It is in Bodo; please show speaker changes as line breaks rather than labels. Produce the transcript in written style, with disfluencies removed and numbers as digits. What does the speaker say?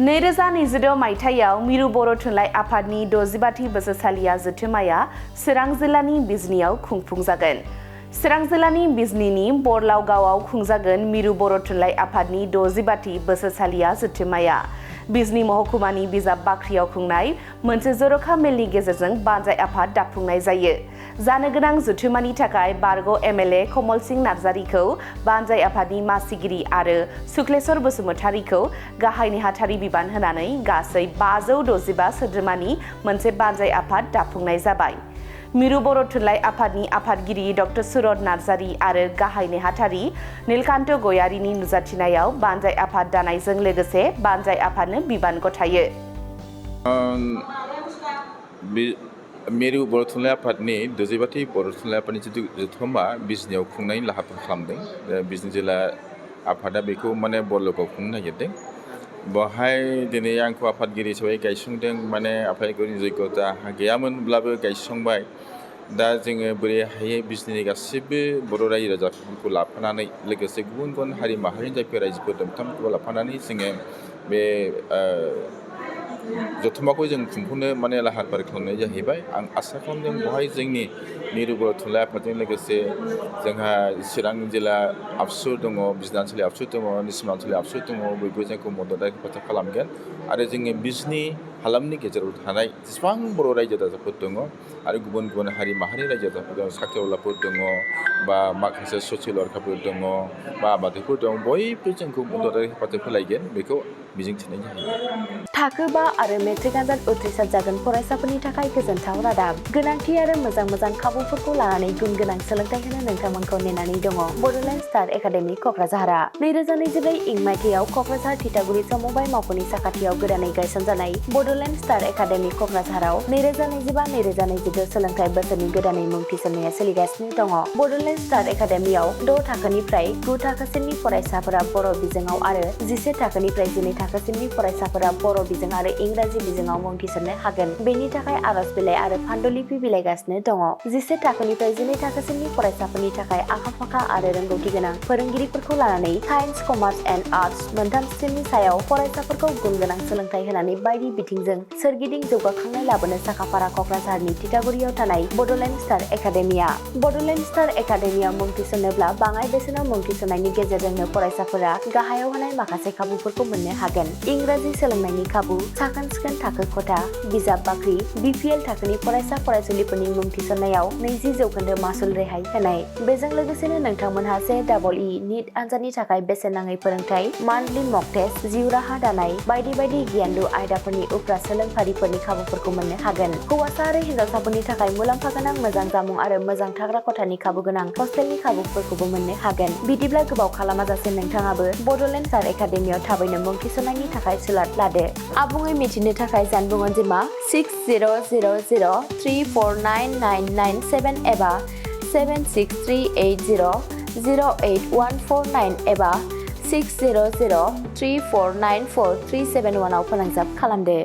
2022 मायथाइयाव मिरु बर' थुनलाइ आफादनि 65थि बोसोरसालिया जथुम्माया चिरां जिल्लानि बिजनीयाव खुंफुंजागोन। चिरां जिल्लानि बिजनीनि बर'ल गावआव खुंजागोन मिरु बर' थुनलाइ आफादनि 65थि बोसोरसालिया जथुम्माया बिजनी महकुमानि बिजाब बाख्रियाव खुंनाय मोनसे जर'खा मेलनि गेजेरजों बानजाय आफाद दाफुंनाय जायो। जानो गोनां जथुम्मानि थाखाय बारग' एमएलए कमल सिंह नार्जारिखौ बानजाय आफादनि मासिगिरि आरो सुक्लेश्वर बसुमतारीखौ गाहाय नेहाथारि बिबान होनानै गासै 565 सोद्रोमानि मोनसे बानजाय आफाद दाफुंनाय जाबाय। मिरु बर' थुनलाइ आफादनि आफादगिरि डक्टर सुरत नार्जारि आरो गाहाय नेहाथारि नीलकान्त गयारिनि नुजाथिनायाव बानजाय आफाद दानायजों लोगोसे बानजाय आफादनो बिबान गथायो।
मिरु बर' थुनलाइ आफादनि 65थि बर' थुनलाइ आफादनि जिथु जथुम्मा बिजनीयाव खुंनायनि लाहार फाहार खालामदों। बिजनी जिल्ला आफादा बेखौ बर'लआव खुंनो नागिरदों। बेवहाय दिनै आंखौ आफादगिरि हिसाबै गायसनदों। आफादगिरिनि जग्यता गैयामोनब्लाबो गायसंबाय। दा जोङो बोरैहाय बिजनीनि गासिबो बर' रायजो राजाफोरखौ लाफानानै लोगोसे गुबुन गुबुन हारि माहारिनि जायफोर रायजोफोर दं बिथांमोनखौ लाफानानै जोङो बे जथुम्माखौ जों खुंफुंनो लाहार फाहार खालामनाय जाहैबाय। आं आसा खालामदों बेवहाय जोंनि मिरु बर' थुनलाइ आफादजों लोगोसे जोंहा चिरां जिल्ला आबसु दङ, बिजनी आनसलिक आबसु दङ, निसिमा आनसलिक आबसु दङ। बयबो जोंखौ मदद हेफाजाब खालामगोन आरो जोंनि बिजनी हालामनि गेजेराव थानाय जेसेबां बर' रायजो राजाफोर दङ आरो गुबुन गुबुन हारि माहारि रायजो राजाफोर दङ, साख्रिआवलाफोर दङ बा माखासे ससियेल वार्कारफोर दङ बा आबादारिफोर दं, बयबो जोंखौ मदद हेफाजाब होलायगोन बेखौ मिजिंथिनाय जायो।
थाखो 5 आरो मेट्रिक आनजाद उथ्रिसार जागोन फरायसाफोरनि थाखाय गोजोनथाव रादाब। गोनांथि आरो मोजां खाबुफोरखौ लानानै गुन गोनां सोलोंथाइ होनो नोंथांमोनखौ नेनानै दङ बर'ल स्टार एकाडेमि क'क्राझारआ। 2024 इं मायथाइयाव क'क्राझार थिथागुरि समबाय मावख'नि साखाथियाव गोदानै गायसनजानाय बर'ल स्टार एकाडेमि क'क्राझाराव 2025-2026 सोलोंथाइ बोसोरनि गोदानै मुं थिसननाया सोलिगासिनो दङ। बर'ल स्टार एकाडेमियाव 6 थाखोनिफ्राय 9 थाखोसिमनि फरायसाफोरा बर' बिजोङाव आरो 11 थाखोनिफ्राय 12 थाखोसिमनि फरायसाफोरा बर' बिजों आरो इंराजि बिजोङाव मुं थिसननो हागोन। बेनि थाखाय आर'ज बिलाइ आरो पान्डुलिपि बिलाइगासिनो दङ। 11 थाखोनिफ्राय 12 थाखोसिमनि फरायसाफोरनि थाखाय आखा-फाखा आरो रोंगौथि गोनां फोरोंगिरिफोरखौ लानानै साइन्स, कमार्स एन्ड आर्टस मोनथाम स्ट्रिमनि सायाव फरायसाफोरखौ गुन गोनां सोलोंथाइ होनानै बायदि बिथिंजों सोरगिदिं जौगाखांनाय लाबोनो साखाफारा क'क्राझारनि थिथागुरियाव थानाय बर'ल स्टार एकाडेमिया। बर'ल स्टार एकाडेमियाव मुं थिसननोब्ला बाङाय बेसेनाव मुं थिसननायनि गेजेरजोंनो फरायसाफोरा गाहायाव होनाय माखासे खाबुफोरखौ मोननो हागोन। इंराजि सोलोंनायनि खाबु, साखोन-सिखोन थाखो खथा, बिजाब बाख्रि, BPL थाखोनि फरायसा फरायसुलिफोरनि मुं थिसननायाव 20% मासुल रेहाय होनाय। बेजों लोगोसेनो नोंथांमोनहा JEE नीट आनजादनि थाखाय बेसेन नाङै फोरोंथाय, मान्थलि मक टेस्ट, जिउ राहा दानाय बायदि गियानलु आयदाफोरनि उफ्रा सोलोंफारिफोरनि खाबुफोरखौ मोननो हागोन। हौवासा आरो हिन्जावसाफोरनि थाखाय मुलाम्फा गोनां मोजां जामुं आरो मोजां थाग्रा खथानि खाबु गोनां हस्टेलनि खाबुफोरखौबो मोननो हागोन। बिदिब्ला गोबाव खालामाजासे नोंथाङाबो बर'ल स्टार एकाडेमियाव थाबैनो मुं थिसननायनि थाखाय सुलाद लादो। आबुङै मिथिनो थाखाय जानबुं अनजिमा 6000349997 एबा 7638008149 एबा 6003494371 आव फोनांजाब खालामदो।